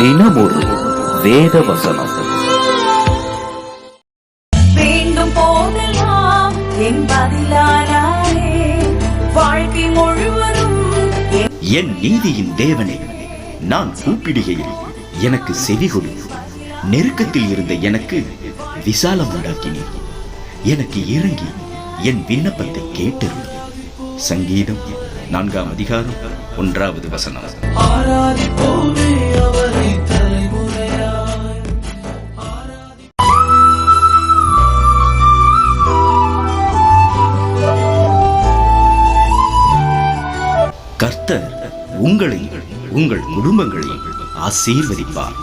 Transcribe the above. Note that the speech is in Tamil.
தினமொரு வேத வசனம். வேண்டும் போதெல்லாம் என் பதிலானாரே, வாழ்க்கை முழுவதும் என் நீதியின் தேவனே, நான் கூப்பிடுகையில் எனக்கு செவி கொடு. நெருக்கத்தில் இருந்த எனக்கு விசாலம் உண்டாக்கினீர். எனக்கு இறங்கி என் விண்ணப்பத்தை கேட்டருள். சங்கீதம் 4ஆம் அதிகாரம் 1வது வசனம். கர்த்தர் உங்களை உங்கள் குடும்பங்களை ஆசீர்வதிப்பார்.